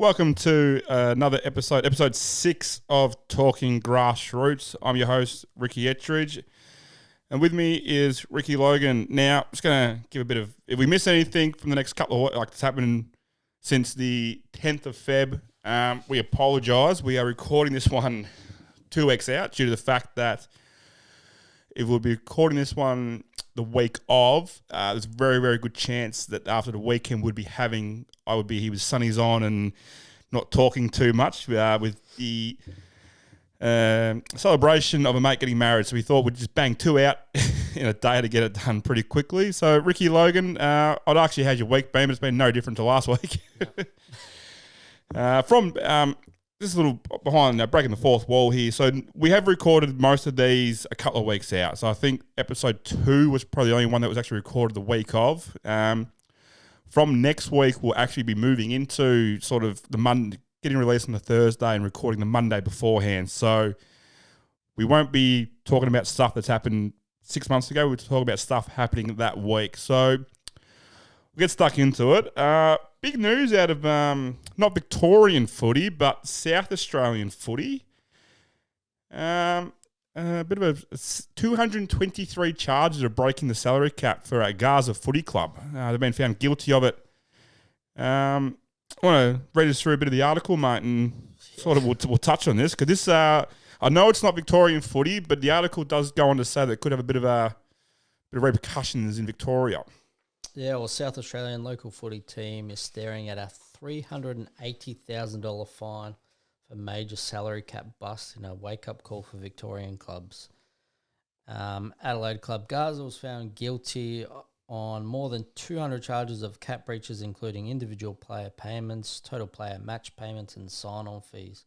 Welcome to another episode 6 of Talking Grassroots. I'm your host, Ricky Ettridge, and with me is Ricky Logan. Now, I'm just going to give a bit of, if we miss anything from the next couple of, like it's happened since the 10th of Feb, we apologise. We are recording this one 2 weeks out due to the fact that if we'll be recording this one the week of, there's a very, very good chance that after the weekend he was sunnies on and not talking too much with the celebration of a mate getting married. So we thought we'd just bang 2 out in a day to get it done pretty quickly. So Ricky Logan, I'd actually had your week been, but it's been no different to last week. This is a little behind, breaking the fourth wall here. So we have recorded most of these a couple of weeks out. So I think episode 2 was probably the only one that was actually recorded the week of. From next week, we'll actually be moving into sort of the Monday, getting released on the Thursday and recording the Monday beforehand. So we won't be talking about stuff that's happened 6 months ago. We'll talk about stuff happening that week. So we'll get stuck into it. Big news out of not Victorian footy, but South Australian footy. A bit of 223 charges of breaking the salary cap for Gaza Footy Club. They've been found guilty of it. I want to read us through a bit of the article, mate, and sort of we'll touch on this because this. I know it's not Victorian footy, but the article does go on to say that it could have a bit of repercussions in Victoria. Yeah, well, South Australian local footy team is staring at a $380,000 fine for major salary cap bust in a wake-up call for Victorian clubs. Adelaide club Gaza was found guilty on more than 200 charges of cap breaches, including individual player payments, total player match payments, and sign-on fees.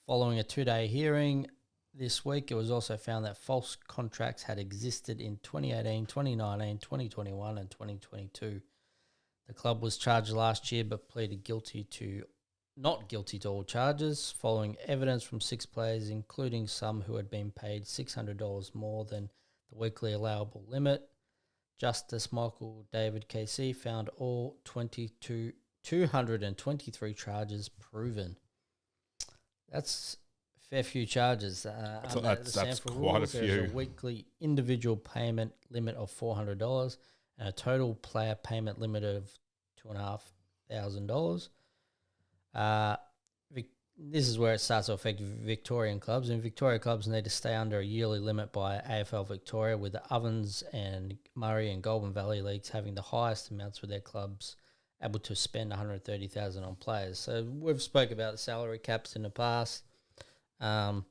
Following a 2-day hearing this week, it was also found that false contracts had existed in 2018, 2019, 2021, and 2022. The club was charged last year but pleaded not guilty to all charges, following evidence from 6 players, including some who had been paid $600 more than the weekly allowable limit. Justice Michael David KC found all 223 charges proven. That's fair few charges. That's quite a few. There's a weekly individual payment limit of $400 and a total player payment limit of $2,500. This is where it starts to affect Victorian clubs, and Victoria clubs need to stay under a yearly limit by AFL Victoria, with the Ovens and Murray and Goulburn Valley leagues having the highest amounts with their clubs able to spend $130,000 on players. So we've spoke about the salary caps in the past. It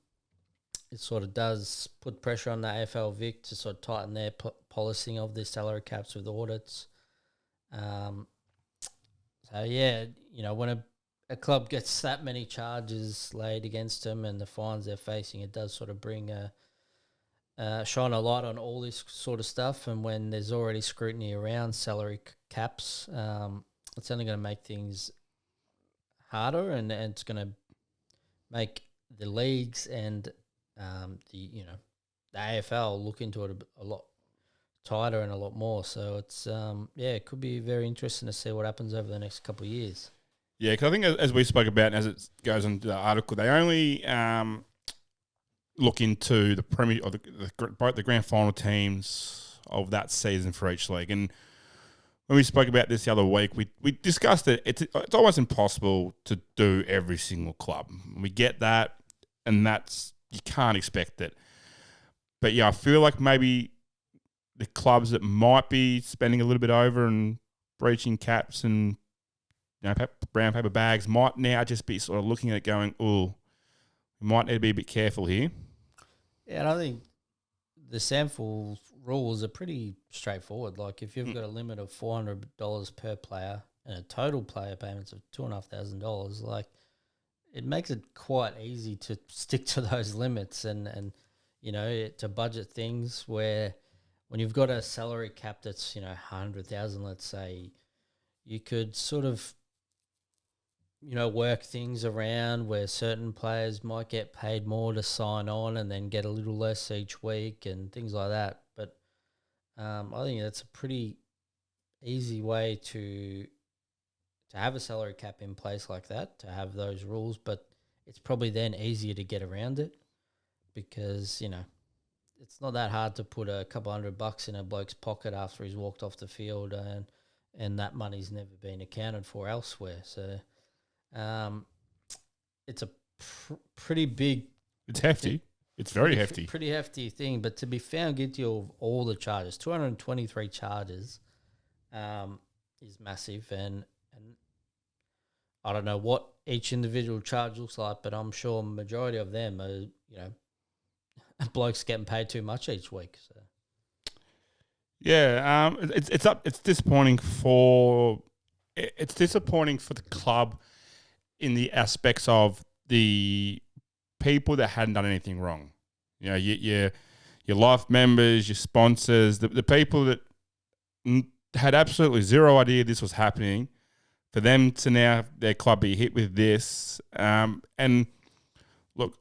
sort of does put pressure on the AFL Vic to sort of tighten their policing of their salary caps with audits. When a club gets that many charges laid against them and the fines they're facing, it does sort of bring shine a light on all this sort of stuff. And when there's already scrutiny around salary caps, it's only going to make things harder, and it's going to make the leagues and the AFL look into it a lot tighter and a lot more. So it's it could be very interesting to see what happens over the next couple of years. Yeah, because I think as we spoke about, and as it goes into the article, they only look into the Premier or both the grand final teams of that season for each league. And when we spoke about this the other week, we discussed that it's almost impossible to do every single club. We get that, and you can't expect it. But yeah, I feel like maybe the clubs that might be spending a little bit over and breaching caps and brown paper bags might now just be sort of looking at it going, oh, we might need to be a bit careful here. Yeah, and I think the sample rules are pretty straightforward. Like if you've got a limit of $400 per player and a total player payments of $2,500, like it makes it quite easy to stick to those limits and to budget things where when you've got a salary cap that's, 100,000, let's say, you could sort of, work things around where certain players might get paid more to sign on and then get a little less each week and things like that. But I think that's a pretty easy way to to have a salary cap in place like that, to have those rules, but it's probably then easier to get around it because, it's not that hard to put a couple $100 in a bloke's pocket after he's walked off the field and that money's never been accounted for elsewhere. So it's a pretty big... It's hefty. It's very hefty. Pretty hefty thing, but to be found guilty of all the charges, 223 charges, is massive, and I don't know what each individual charge looks like, but I'm sure majority of them are, blokes getting paid too much each week. So yeah, it's disappointing for the club in the aspects of the people that hadn't done anything wrong. Your life members, your sponsors, the people that had absolutely zero idea this was happening, for them to now their club be hit with this. And look,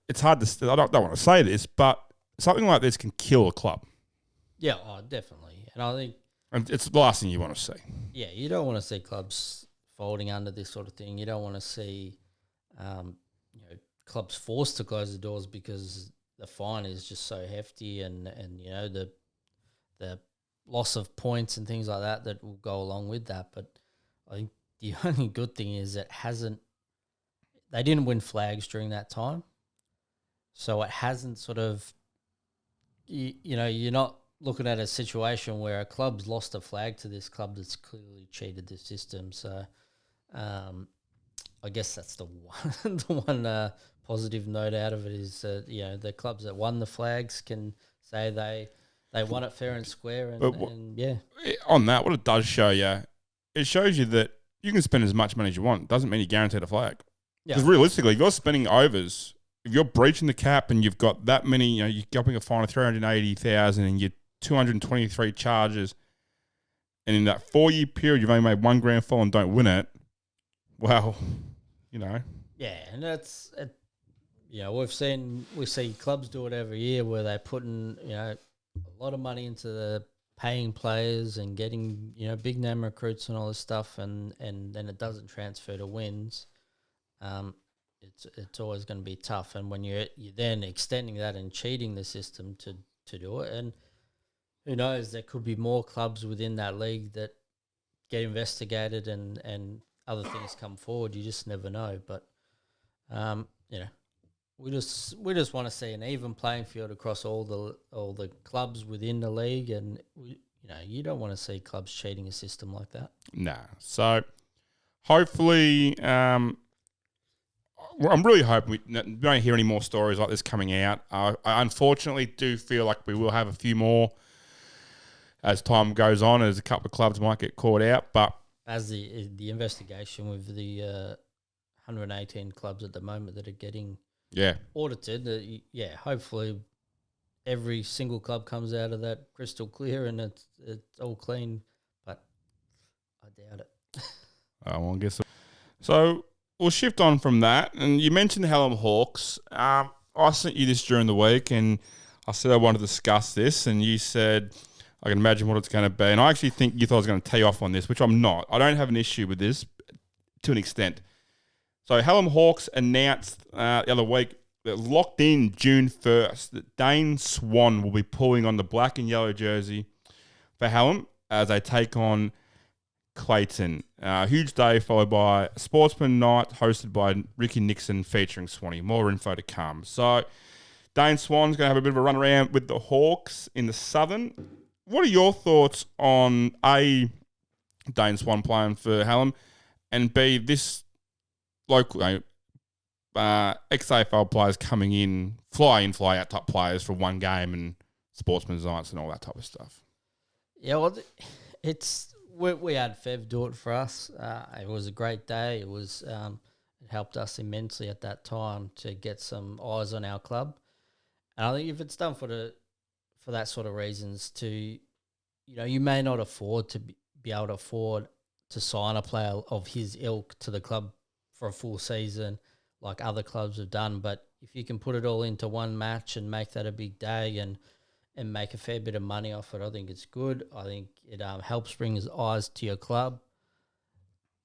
it's hard to, I don't want to say this, but something like this can kill a club. Yeah, definitely. And I think... And it's the last thing you want to see. Yeah, you don't want to see clubs folding under this sort of thing. You don't want to see clubs forced to close the doors because the fine is just so hefty and the loss of points and things like that will go along with that. But I think the only good thing is they didn't win flags during that time. So it hasn't sort of, you're not looking at a situation where a club's lost a flag to this club that's clearly cheated the system. So I guess that's the one positive note out of it is the clubs that won the flags can say they won it fair and square. And yeah. On that, what it does show you, it shows you that you can spend as much money as you want. It doesn't mean you're guaranteed a flag. Because realistically, if you're spending overs, if you're breaching the cap and you've got that many, you're getting a fine of $380,000 and you're 223 charges, and in that 4-year period you've only made one grand final and don't win it, well, Yeah, and that's we see clubs do it every year where they put in a lot of money into the paying players and getting big name recruits and all this stuff, and then it doesn't transfer to wins. It's always going to be tough, and when you're then extending that and cheating the system to do it, and who knows, there could be more clubs within that league that get investigated and other things come forward. You just never know, but we just want to see an even playing field across all the clubs within the league, and you don't want to see clubs cheating a system like that. Nah. So hopefully, I'm really hoping we don't hear any more stories like this coming out. I unfortunately do feel like we will have a few more as time goes on, as a couple of clubs might get caught out. But as the investigation with the 118 clubs at the moment that are getting audited, hopefully every single club comes out of that crystal clear and it's all clean. But I doubt it. I guess so. We'll shift on from that. And you mentioned the Hallam Hawks. I sent you this during the week, and I said I wanted to discuss this, and you said I can imagine what it's going to be. And I actually think you thought I was going to tee off on this, which I'm not. I don't have an issue with this to an extent. So Hallam Hawks announced the other week that locked in June 1st that Dane Swan will be pulling on the black and yellow jersey for Hallam as they take on Clayton. Huge day followed by a sportsman night hosted by Ricky Nixon featuring Swanee. More info to come. So Dane Swan's going to have a bit of a run around with the Hawks in the Southern. What are your thoughts on A, Dane Swan playing for Hallam, and B, this local ex-AFL players coming in, fly out type players for one game and sportsman's nights and all that type of stuff? Yeah, well, we had Fev do it for us. It was a great day. It was it helped us immensely at that time to get some eyes on our club. And I think if it's done for that sort of reasons, you may not afford to be able to afford to sign a player of his ilk to the club for a full season like other clubs have done. But if you can put it all into one match and make that a big day and make a fair bit of money off it, I think it's good. I think it helps bring his eyes to your club.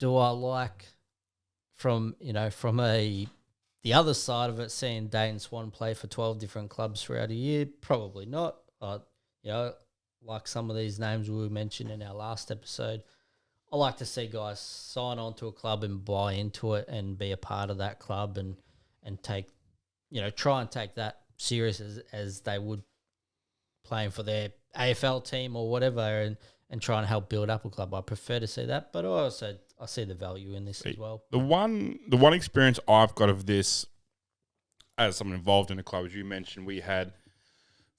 do I like from the other side of it, seeing Dane Swan play for 12 different clubs throughout a year? Probably not. Like some of these names we mentioned in our last episode, I like to see guys sign on to a club and buy into it and be a part of that club and take, try and take that serious as they would playing for their AFL team or whatever and try and help build up a club. I prefer to see that, but I see the value in this as well. The one experience I've got of this as someone involved in a club, as you mentioned, we had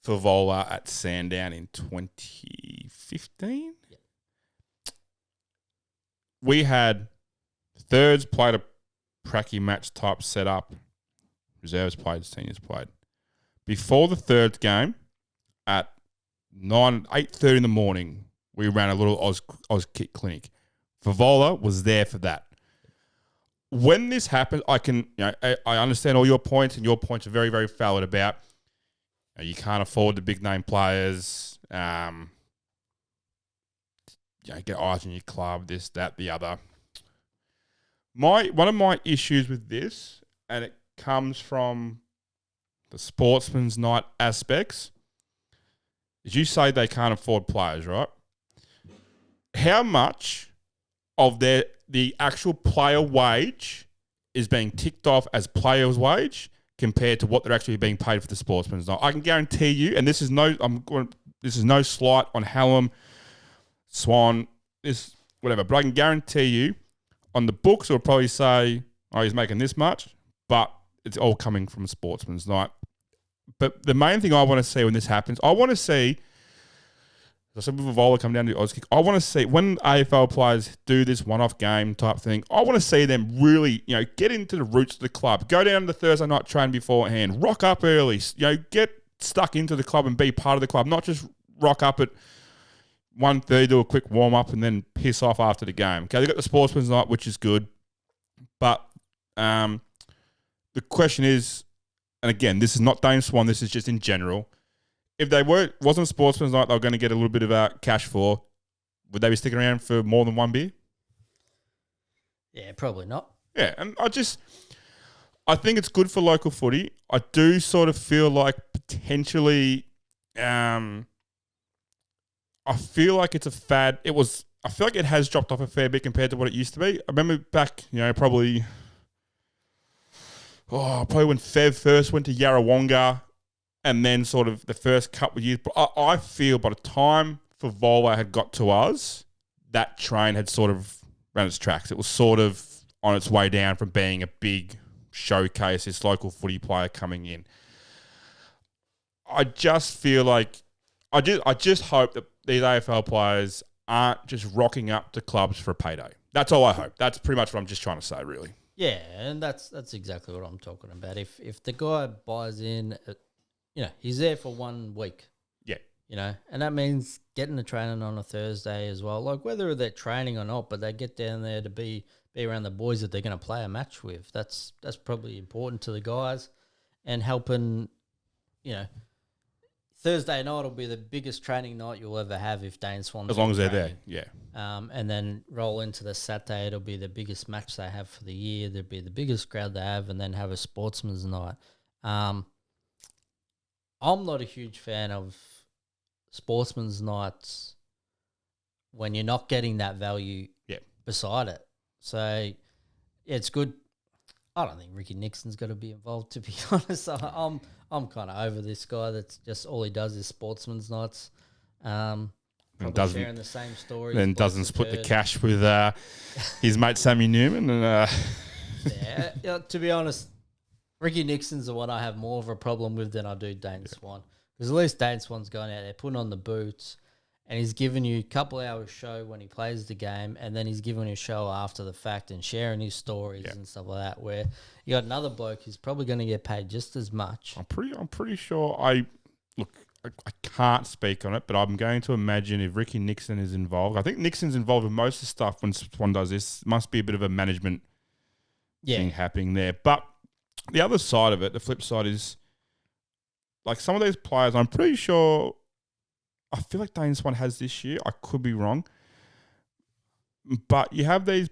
Favola at Sandown in 2015. Yeah. We had thirds played a pracky match type setup, reserves played, seniors played. Before the third game, at 8:30 in the morning, we ran a little Oz kick clinic. Favola was there for that. When this happens, I understand all your points, and your points are very, very valid about you can't afford the big name players. Get eyes on your club, this, that, the other. One of my issues with this, and it comes from the sportsman's night aspects, is you say they can't afford players, right? How much of the actual player wage is being ticked off as player's wage compared to what they're actually being paid for the sportsman's night? I can guarantee you, and this is no slight on Hallam, Swan, whatever, but I can guarantee you, on the books it'll probably say, he's making this much, but it's all coming from sportsman's night. But the main thing I want to see when this happens, I want to see, I said with Favola come down to the Oz kick, I want to see when AFL players do this one-off game type thing, I want to see them really, get into the roots of the club. Go down to the Thursday night train beforehand. Rock up early. Get stuck into the club and be part of the club. Not just rock up at 1:30, do a quick warm-up and then piss off after the game. Okay, they've got the sportsman's night, which is good. But the question is, and again, this is not Dane Swan, this is just in general, if they wasn't sportsman's night, they were going to get a little bit of cash for, would they be sticking around for more than one beer? Yeah, probably not. Yeah, and I think it's good for local footy. I do sort of feel like potentially, I feel like it's a fad. I feel like it has dropped off a fair bit compared to what it used to be. I remember back, probably when Fev first went to Yarrawonga, and then sort of the first couple of years. But I feel by the time Favola had got to us, that train had sort of ran its tracks. It was sort of on its way down from being a big showcase, this local footy player coming in. I just feel like, I just hope that these AFL players aren't just rocking up to clubs for a payday. That's all I hope. That's pretty much what I'm just trying to say, really. Yeah, and that's exactly what I'm talking about. If the guy buys in, he's there for 1 week. Yeah. And that means getting the training on a Thursday as well. Like whether they're training or not, but they get down there to be around the boys that they're going to play a match with. That's probably important to the guys, and helping, Thursday night will be the biggest training night you'll ever have if Dane Swans. As long as they're there, yeah. And then roll into the Saturday, it'll be the biggest match they have for the year. There'll be the biggest crowd they have, and then have a sportsman's night. I'm not a huge fan of sportsman's nights when you're not getting that value beside it. So it's good. I don't think Ricky Nixon's got to be involved, to be honest. I'm kind of over this guy that's just all he does is sportsman's nights. Probably sharing the same story. Then doesn't split the cash with his mate Sammy Newman. And to be honest, Ricky Nixon's the one I have more of a problem with than I do Dane Swan. Because at least Dane Swan's going out there, putting on the boots, and he's giving you a couple hours show when he plays the game, and then he's giving you a show after the fact and sharing his stories and stuff like that, where you got another bloke who's probably going to get paid just as much. I'm pretty sure I can't speak on it, but I'm going to imagine if Ricky Nixon is involved. I think Nixon's involved in most of the stuff when Swan does this. Must be a bit of a management thing happening there. But the other side of it, the flip side is, like some of these players, I'm pretty sure, I feel like Dane Swan has this year. I could be wrong. But you have these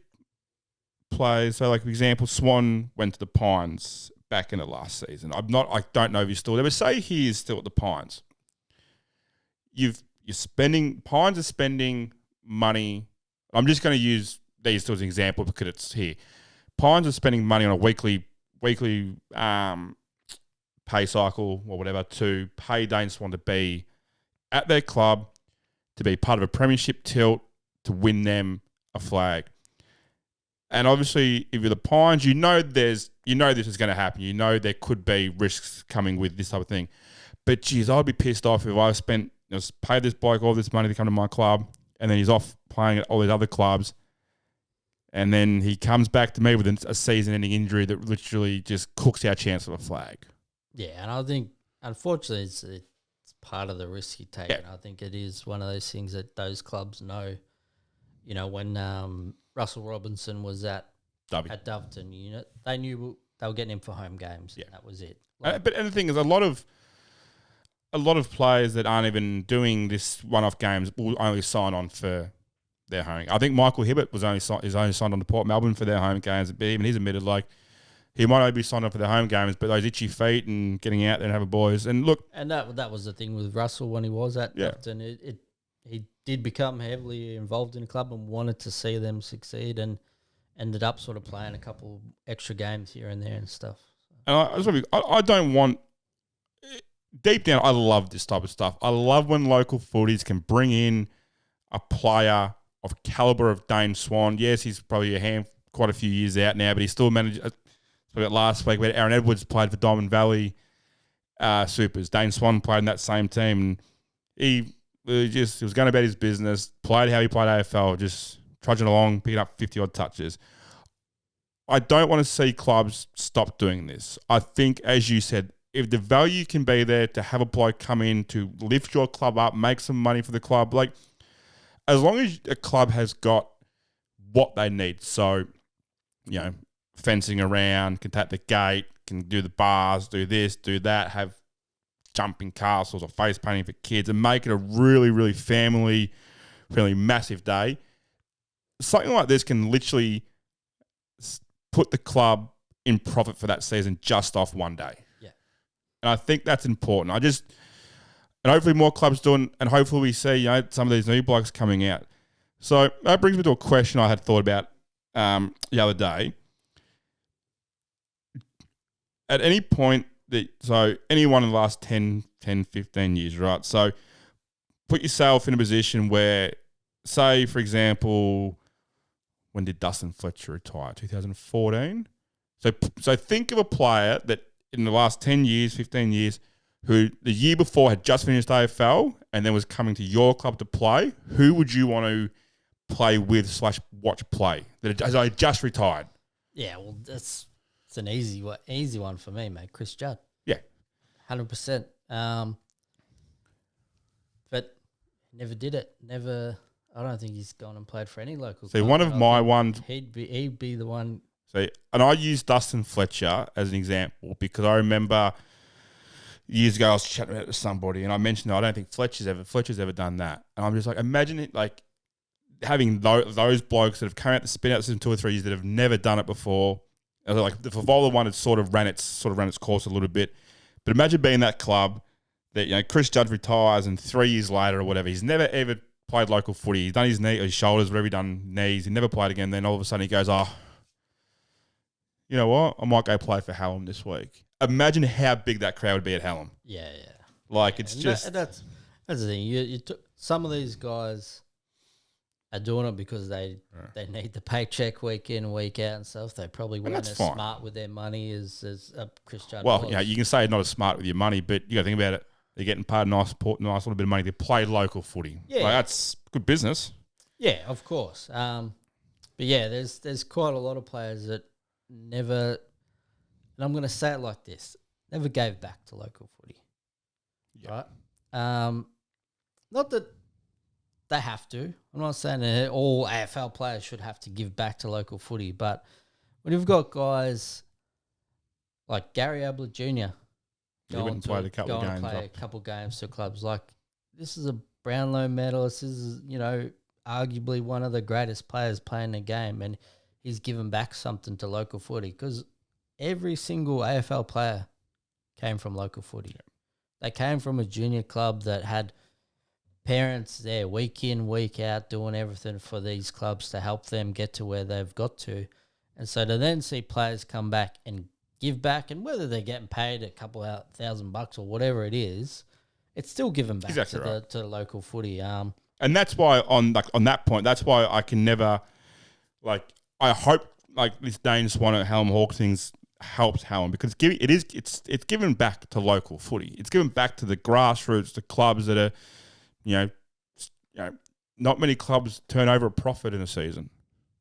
players. So, like for example, Swan went to the Pines back in the last season. I don't know if he's still there, but say he is still at the Pines. Pines are spending money. I'm just going to use these two as an example because it's here. Pines are spending money on a weekly pay cycle or whatever to pay Dane Swan to be at their club, to be part of a premiership tilt, to win them a flag. And obviously, if you're the Pines, you know this is going to happen. You know there could be risks coming with this type of thing. But geez, I'd be pissed off if I paid this bloke all this money to come to my club, and then he's off playing at all these other clubs, and then he comes back to me with a season-ending injury that literally just cooks our chance of a flag. Yeah, and I think, unfortunately, it's part of the risk you take. Yeah. And I think it is one of those things that those clubs know. You know, when Russell Robinson was at Doveton, they knew they were getting him for home games. Yeah, and that was it. But the thing is, a lot of players that aren't even doing this one-off games will only sign on for their home. I think Michael Hibbert is only signed on to Port Melbourne for their home games. But even he's admitted he might only be signed on for their home games, but those itchy feet and getting out there and having boys. And look, and that was the thing with Russell when he was at Doveton. He did become heavily involved in the club and wanted to see them succeed, and ended up sort of playing a couple extra games here and there and stuff. And I don't want. Deep down, I love this type of stuff. I love when local footies can bring in a player of caliber of Dane Swan. Yes, he's probably quite a few years out now, but he still managed. Last week, where Aaron Edwards played for Diamond Valley Supers. Dane Swan played in that same team, and he was going about his business, played how he played AFL, just trudging along, picking up 50-odd touches. I don't want to see clubs stop doing this. I think, as you said, if the value can be there to have a bloke come in to lift your club up, make some money for the club, as long as a club has got what they need, so, fencing around, can tap the gate, can do the bars, do this, do that, have jumping castles or face painting for kids and make it a really, really really massive day. Something like this can literally put the club in profit for that season just off one day. Yeah. And I think that's important. And hopefully more clubs doing, and hopefully we see, some of these new blokes coming out. So that brings me to a question I had thought about the other day. At any point, anyone in the last 10, 15 years, right? So put yourself in a position where, say, for example, when did Dustin Fletcher retire? 2014? So think of a player that in the last 10 years, 15 years, who the year before had just finished AFL and then was coming to your club to play. Who would you want to play with / watch play that has just retired? Yeah, well, it's an easy one for me, mate. Chris Judd. Yeah. 100%. But never did it. Never. I don't think he's gone and played for any local club. One of my ones. He'd be the one. And I use Dustin Fletcher as an example because I remember years ago I was chatting about it with somebody and I mentioned I don't think Fletcher's ever done that. And I'm just imagine it having those blokes that have come out to spin out the system 2 or 3 years that have never done it before. The Favola one had sort of ran its course a little bit. But imagine being that club that, Chris Judd retires and 3 years later or whatever, he's never ever played local footy. He's done his knee or his shoulders, whatever he done, knees. He never played again. Then all of a sudden he goes, you know what? I might go play for Hallam this week. Imagine how big that crowd would be at Hallam. Yeah. It's just... That's the thing. You some of these guys are doing it because they need the paycheck week in, week out and stuff. They probably weren't as smart with their money as Chris Judd was. You can say not as smart with your money, but you got to think about it. They're getting paid a nice little bit of money to play local footy. Yeah. That's good business. Yeah, of course. But yeah, there's quite a lot of players that never, and I'm going to say it like this, never gave back to local footy. Yeah. Right? Not that they have to. I'm not saying that all AFL players should have to give back to local footy, but when you've got guys like Gary Ablett Jr. going to play a couple games to clubs, this is a Brownlow medalist. This is, arguably one of the greatest players playing the game, and he's given back something to local footy, because every single AFL player came from local footy. Yeah. They came from a junior club that had parents there week in, week out, doing everything for these clubs to help them get to where they've got to. And so to then see players come back and give back, and whether they're getting paid a couple of $1,000 or whatever it is, it's still giving back to the local footy. And that's why on that point, that's why I can never, I hope this Dane Swan at Hallam Hawks things helps Hallam, because it's given back to local footy. It's given back to the grassroots, the clubs that are, not many clubs turn over a profit in a season.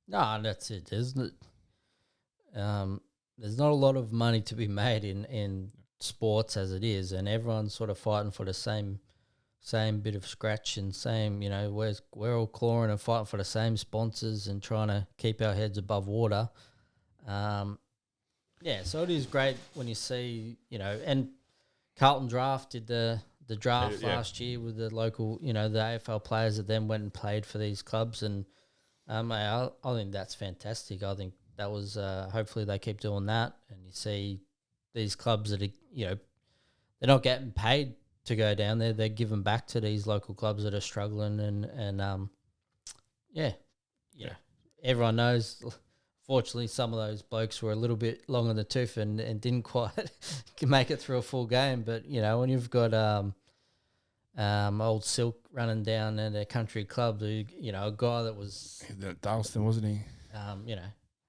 No, that's it. There's not a lot of money to be made in sports as it is, and everyone's sort of fighting for the same bit of scratch, and same, we're all clawing and fighting for the same sponsors and trying to keep our heads above water. So it is great when you see, and Carlton drafted the draft last year with the local, the AFL players that then went and played for these clubs, and I think that's fantastic. I think that was hopefully they keep doing that, and you see these clubs that are, they're not getting paid to go down there. They're giving back to these local clubs that are struggling, and everyone knows. Fortunately, some of those blokes were a little bit long in the tooth and didn't quite make it through a full game. But when you've got old Silk running down at a country club, a guy that was Dalston, wasn't he?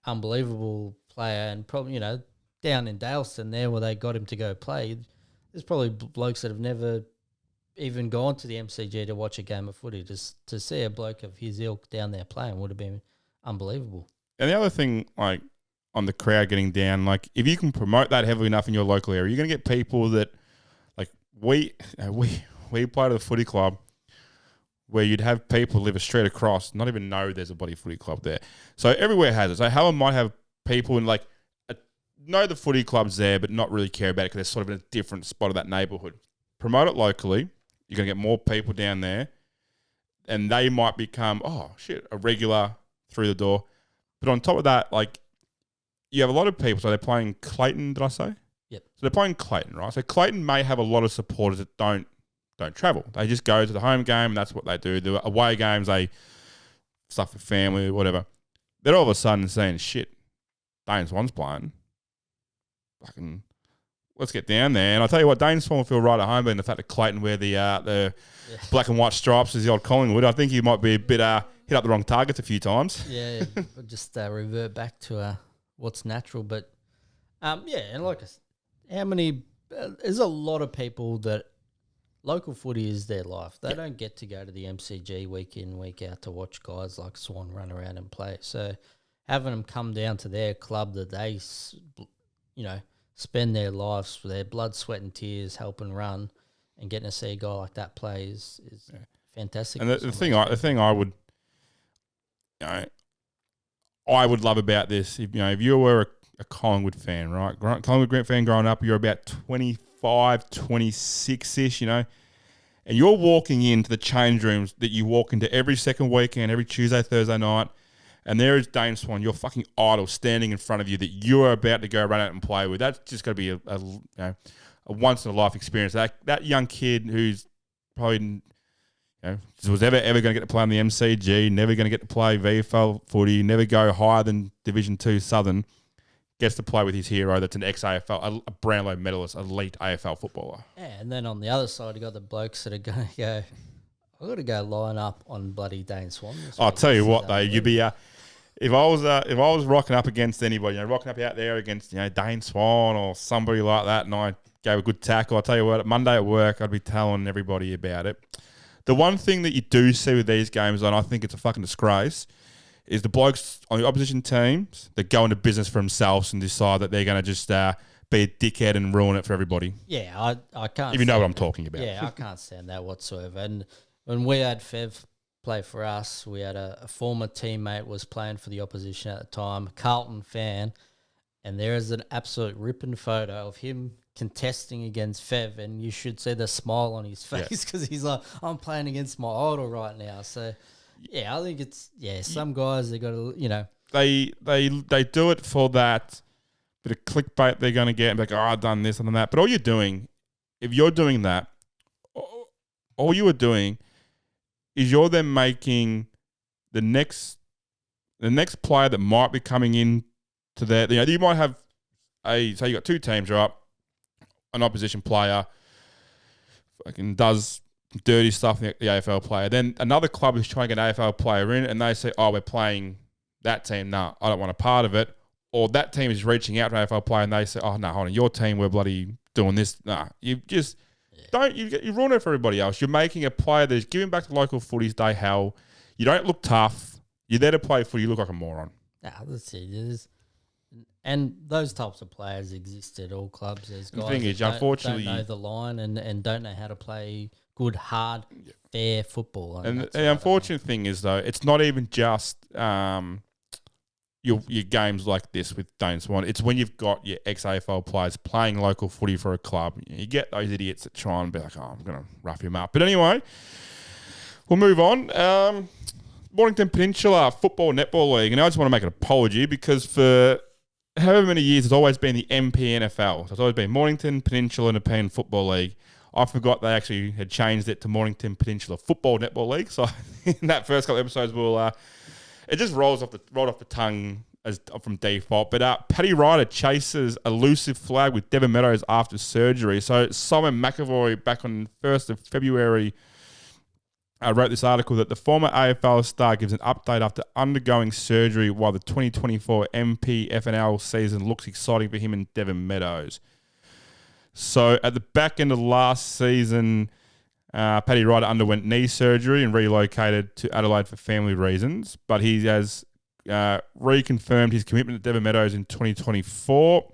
Unbelievable player, and probably down in Dalston there where they got him to go play. There's probably blokes that have never even gone to the MCG to watch a game of footy. Just to see a bloke of his ilk down there playing would have been unbelievable. And the other thing, on the crowd getting down, if you can promote that heavily enough in your local area, you're going to get people that, we play to the footy club where you'd have people live a street across, not even know there's a bloody footy club there. So everywhere has it. So Hallam might have people in know the footy club's there, but not really care about it because they're sort of in a different spot of that neighbourhood. Promote it locally. You're going to get more people down there, and they might become, a regular through the door. But on top of that, you have a lot of people. So they're playing Clayton, did I say? Yep. So they're playing Clayton, right? So Clayton may have a lot of supporters that don't travel. They just go to the home game, and that's what they do. The away games, they stuff with family, whatever. Then all of a sudden saying, shit, Dane Swans playing. Fucking, let's get down there. And I'll tell you what, Dane Swan will feel right at home, being the fact that Clayton wear the black and white stripes as the old Collingwood. I think he might be a bit hit up the wrong targets a few times. Yeah, just revert back to what's natural. But, and how many there's a lot of people that local footy is their life. They don't get to go to the MCG week in, week out to watch guys like Swan run around and play. So having them come down to their club that they, spend their lives, their blood, sweat and tears helping run, and getting to see a guy like that play is fantastic. And the thing I would, I would love about this, if you were a Collingwood fan, right? Collingwood fan growing up, you're about 25, 26-ish, and you're walking into the change rooms that you walk into every second weekend, every Tuesday, Thursday night, and there is Dane Swan, your fucking idol, standing in front of you that you are about to go run out and play with. That's just got to be a once-in-a-life experience. That young kid who's probably was ever going to get to play on the MCG, never going to get to play VFL footy, never go higher than Division 2 Southern, gets to play with his hero that's an ex-AFL, a Brownlow medalist, elite AFL footballer. Yeah, and then on the other side, you got the blokes that are going to go, I've got to go line up on bloody Dane Swan. I'll tell you what, though, you'd be... If I was rocking up against anybody, rocking up out there against Dane Swan or somebody like that, and I gave a good tackle, I'll tell you what, Monday at work, I'd be telling everybody about it. The one thing that you do see with these games, and I think it's a fucking disgrace, is the blokes on the opposition teams that go into business for themselves and decide that they're going to just be a dickhead and ruin it for everybody. Yeah, I can't. If you know what I'm talking about. Yeah, I can't stand that whatsoever. And when we had Fev play for us, we had a former teammate was playing for the opposition at the time, a Carlton fan, and there is an absolute ripping photo of him contesting against Fev, and you should see the smile on his face because he's like, I'm playing against my idol right now. So, yeah, I think it's, some guys, they got to, they do it for that bit of clickbait they're going to get. Like, oh, I've done this and done that. But all you're doing, if you're doing that, all you are doing is you're then making the next player that might be coming in to that. You know, you might have say you got two teams, right? An opposition player fucking does dirty stuff in the AFL player. Then another club is trying to get an AFL player in, and they say, "Oh, we're playing that team. Nah, I don't want a part of it." Or that team is reaching out to an AFL player, and they say, "Oh, no, hold on, your team, we're bloody doing this." Nah, you just don't. You ruin it for everybody else. You're making a player that's giving back to local footies day hell. You don't look tough. You're there to play footy. You look like a moron. That's it. And those types of players exist at all clubs. There's guys the thing is, unfortunately, don't know the line and don't know how to play good, hard, fair football. And the unfortunate thing is, though, it's not even just your games like this with Dane Swans. It's when you've got your ex-AFL players playing local footy for a club. You get those idiots that try and be like, "Oh, I'm going to rough him up." But anyway, we'll move on. Mornington Peninsula Football Netball League. And I just want to make an apology because for however many years, it's always been the MPNFL. So it's always been Mornington Peninsula Independent Football League. I forgot they actually had changed it to Mornington Peninsula Football Netball League. So in that first couple of episodes, it just rolled off the tongue as from default. But Paddy Ryder chases elusive flag with Devon Meadows after surgery. So Simon McAvoy back on 1st of February wrote this article that the former AFL star gives an update after undergoing surgery while the 2024 FNL season looks exciting for him and Devon Meadows. So at the back end of last season, Paddy Ryder underwent knee surgery and relocated to Adelaide for family reasons, but he has reconfirmed his commitment to Devon Meadows in 2024.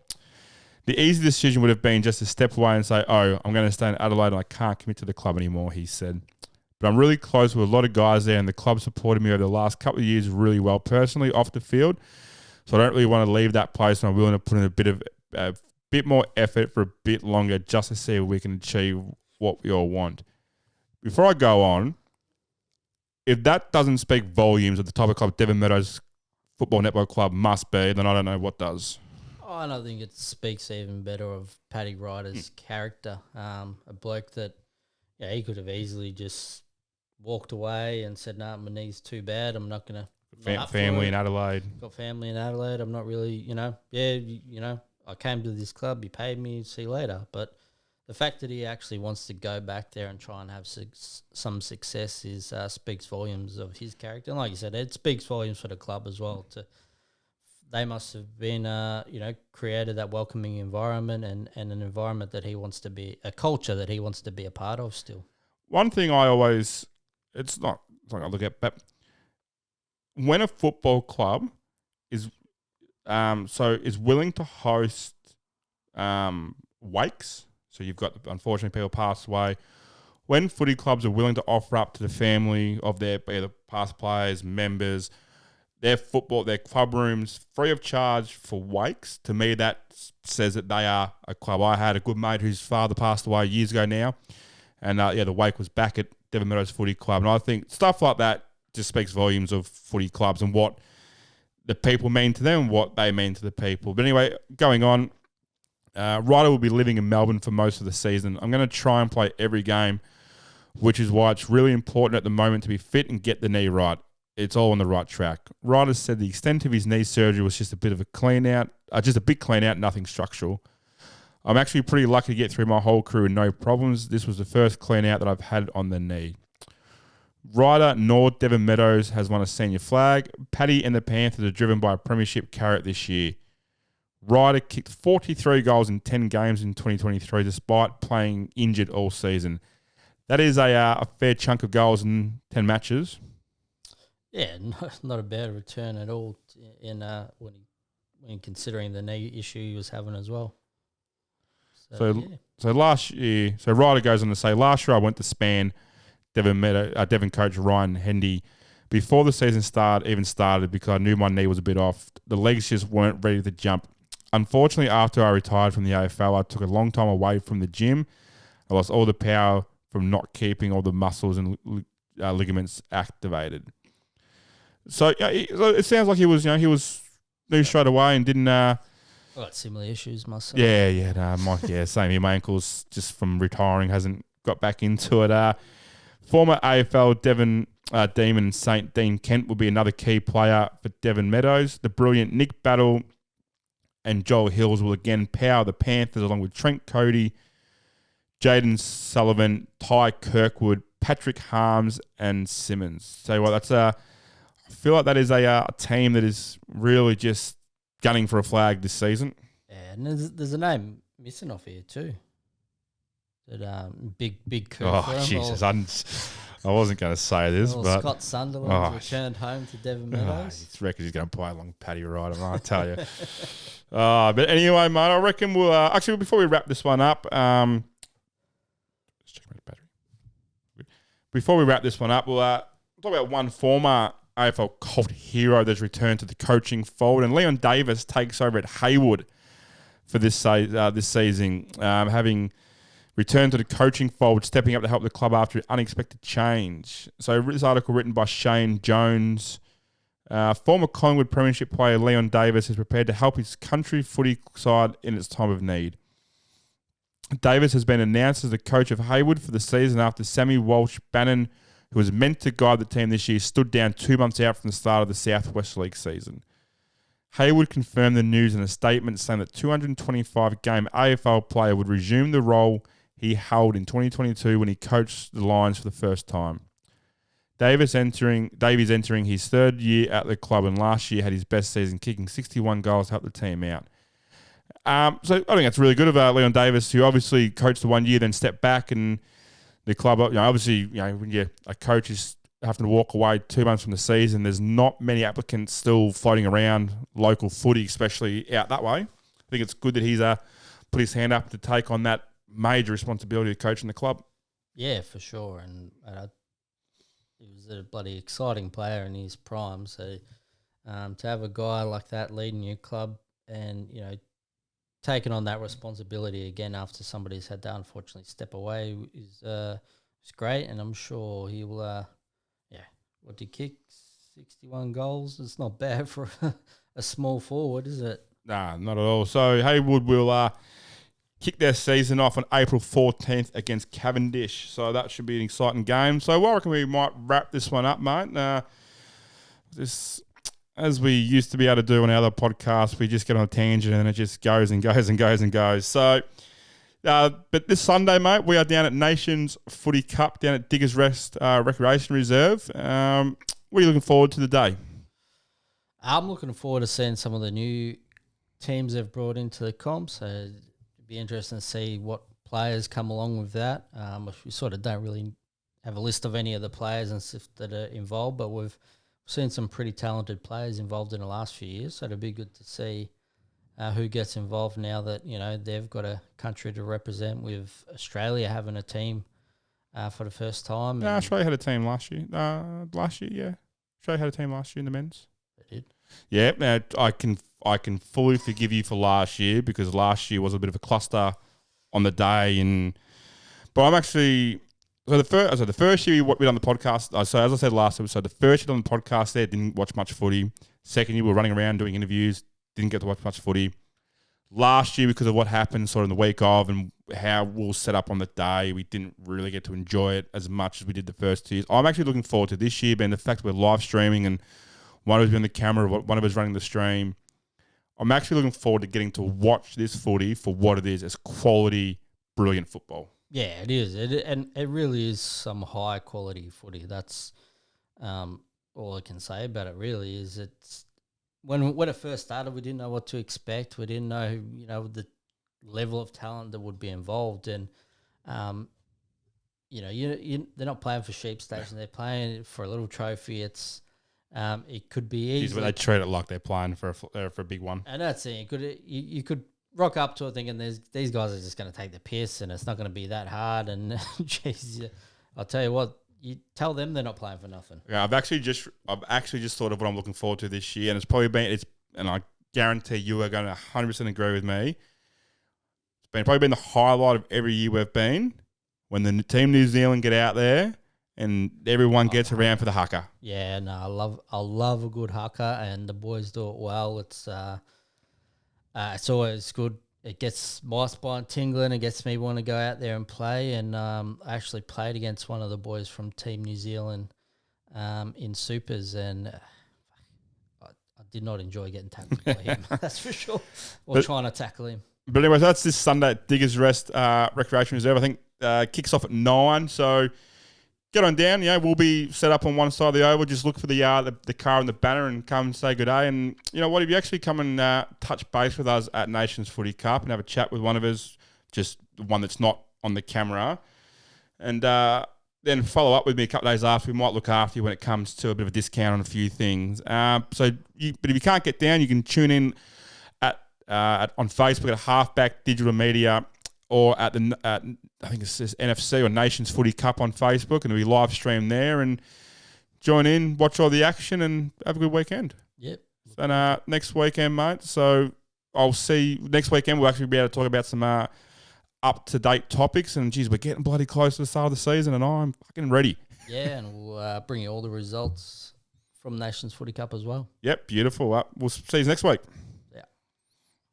The easy decision would have been just to step away and say, "Oh, I'm going to stay in Adelaide and I can't commit to the club anymore," he said. But I'm really close with a lot of guys there, and the club supported me over the last couple of years really well personally off the field. So I don't really want to leave that place, and I'm willing to put in a bit more effort for a bit longer just to see if we can achieve what we all want. Before I go on, if that doesn't speak volumes of the type of club Devon Meadows Football Netball Club must be, then I don't know what does. Oh, and I think it speaks even better of Paddy Ryder's character. A bloke that, he could have easily just walked away and said, "No, my knee's too bad. I'm not going to." Family in Adelaide. Got family in Adelaide. I'm not really, I came to this club. You paid me. See you later. But the fact that he actually wants to go back there and try and have some success speaks volumes of his character. And like you said, it speaks volumes for the club as well. They must have been, created that welcoming environment and an environment that he wants to be, a culture that he wants to be a part of still. One thing it's not something I look at, but when a football club is willing to host wakes, so you've got, unfortunately, people pass away. When footy clubs are willing to offer up to the family of their either past players, members, their club rooms free of charge for wakes, to me that says that they are a club. I had a good mate whose father passed away years ago now, and the wake was back at Devon Meadows Footy Club. And I think stuff like that just speaks volumes of footy clubs and what the people mean to them and what they mean to the people. But anyway, going on, Ryder will be living in Melbourne for most of the season. I'm going to try and play every game, which is why it's really important at the moment to be fit and get the knee right. It's all on the right track. Ryder said the extent of his knee surgery was just a bit of a clean out, nothing structural. I'm actually pretty lucky to get through my whole career with no problems. This was the first clean out that I've had on the knee. Ryder nor Devon Meadows has won a senior flag. Paddy and the Panthers are driven by a premiership carrot this year. Ryder kicked 43 goals in 10 games in 2023 despite playing injured all season. That is a fair chunk of goals in 10 matches. Yeah, not a bad return at all in when considering the knee issue he was having as well. So last year, Ryder goes on to say, last year I went to span Devon coach Ryan Hendy before the season started because I knew my knee was a bit off. The legs just weren't ready to jump. Unfortunately, after I retired from the AFL, I took a long time away from the gym. I lost all the power from not keeping all the muscles and ligaments activated. So yeah, it sounds like he was knew straight away and didn't. I've got similar issues myself. Same here. My ankles just from retiring hasn't got back into it. Former AFL Demon St. Dean Kent will be another key player for Devon Meadows. The brilliant Nick Battle and Joel Hills will again power the Panthers along with Trent Cody, Jaden Sullivan, Ty Kirkwood, Patrick Harms, and Simmons. So that's I feel like that is a team that is really just gunning for a flag this season. Yeah, and there's a name missing off here too. That big coup. Oh Jesus! I wasn't going to say this, but Scott Sunderland returned home to Devon Meadows. I reckon he's going to play along Paddy Ryder, I tell you. But anyway, mate, I reckon we'll actually before we wrap this one up. Let's check my battery. Before we wrap this one up, we'll talk about one former AFL cult hero that's returned to the coaching fold, and Leon Davis takes over at Haywood for this season, having returned to the coaching fold, stepping up to help the club after an unexpected change. So this article written by Shane Jones. Former Collingwood premiership player Leon Davis is prepared to help his country footy side in its time of need. Davis has been announced as the coach of Haywood for the season after Sammy Walsh-Bannon, who was meant to guide the team this year, stood down 2 months out from the start of the South West League season. Haywood confirmed the news in a statement saying that 225-game AFL player would resume the role he held in 2022 when he coached the Lions for the first time. Davies entering his third year at the club, and last year had his best season, kicking 61 goals to help the team out. So I think that's really good of Leon Davis, who obviously coached the 1 year, then stepped back, and the club, obviously, when you're a coach is having to walk away 2 months from the season, there's not many applicants still floating around local footy, especially out that way. I think it's good that he's put his hand up to take on that major responsibility of coaching the club. Yeah, for sure. And he was a bloody exciting player in his prime. So to have a guy like that leading your club and, taking on that responsibility again after somebody's had to unfortunately step away is great. And I'm sure he will, what did he kick? 61 goals? It's not bad for a small forward, is it? Nah, not at all. So Haywood will kick their season off on April 14th against Cavendish. So that should be an exciting game. So I reckon we might wrap this one up, mate. This, as we used to be able to do on our other podcasts, we just get on a tangent and it just goes and goes and goes and goes. So, but this Sunday, mate, we are down at Nations Footy Cup down at Diggers Rest Recreation Reserve. What are you looking forward to the day? I'm looking forward to seeing some of the new teams they've brought into the comp. So it'd be interesting to see what players come along with that. We sort of don't really have a list of any of the players and stuff that are involved, but we've seen some pretty talented players involved in the last few years. So it'd be good to see who gets involved now that, they've got a country to represent, with Australia having a team for the first time. No, Australia had a team last year. Yeah. Australia had a team last year in the men's. They did? Yeah, I can fully forgive you for last year, because last year was a bit of a cluster on the day. But I'm actually... So the first year we done the podcast, so as I said last episode, the first year on the podcast there, didn't watch much footy. Second year we were running around doing interviews, didn't get to watch much footy. Last year, because of what happened sort of in the week of and how we were set up on the day, we didn't really get to enjoy it as much as we did the first 2 years. I'm actually looking forward to this year, being the fact we're live streaming and one of us being the camera, one of us running the stream. I'm actually looking forward to getting to watch this footy for what it is, as quality, brilliant football. Yeah, it is. It really is some high quality footy. That's all I can say about it. Really, is it's when it first started, we didn't know what to expect. We didn't know the level of talent that would be involved, and they're not playing for sheep station. They're playing for a little trophy. It's it could be easy. But they treat it like they're playing for a big one. And that's it. You could rock up to it thinking these guys are just going to take the piss and it's not going to be that hard. And geez, I'll tell you what, you tell them they're not playing for nothing. Yeah, I've actually just thought of what I'm looking forward to this year, and and I guarantee you are going to 100% agree with me. It's probably been the highlight of every year we've been, when the team New Zealand get out there and everyone gets around for the haka. Yeah, no, I love a good haka, and the boys do it well. It's always good. It gets my spine tingling. It gets me want to go out there and play. And I actually played against one of the boys from Team New Zealand in Supers, and I did not enjoy getting tackled by him. That's for sure. Or trying to tackle him. But anyway, that's this Sunday at Diggers Rest Recreation Reserve. I think kicks off at 9. So get on down. We'll be set up on one side of the oval. Just look for the car and the banner and come and say good day. And you know what? If you actually come and touch base with us at Nations Footy Cup and have a chat with one of us, just the one that's not on the camera, and then follow up with me a couple of days after, we might look after you when it comes to a bit of a discount on a few things. But if you can't get down, you can tune in on Facebook at Halfback Digital Media, or at I think it says NFC or Nations Footy Cup on Facebook, and it'll be live streamed there. And join in, watch all the action, and have a good weekend. Yep. And next weekend, mate. So I'll see next weekend. We'll actually be able to talk about some up-to-date topics. And geez, we're getting bloody close to the start of the season, and I'm fucking ready. Yeah, and we'll bring you all the results from Nations Footy Cup as well. Yep, beautiful. We'll see you next week.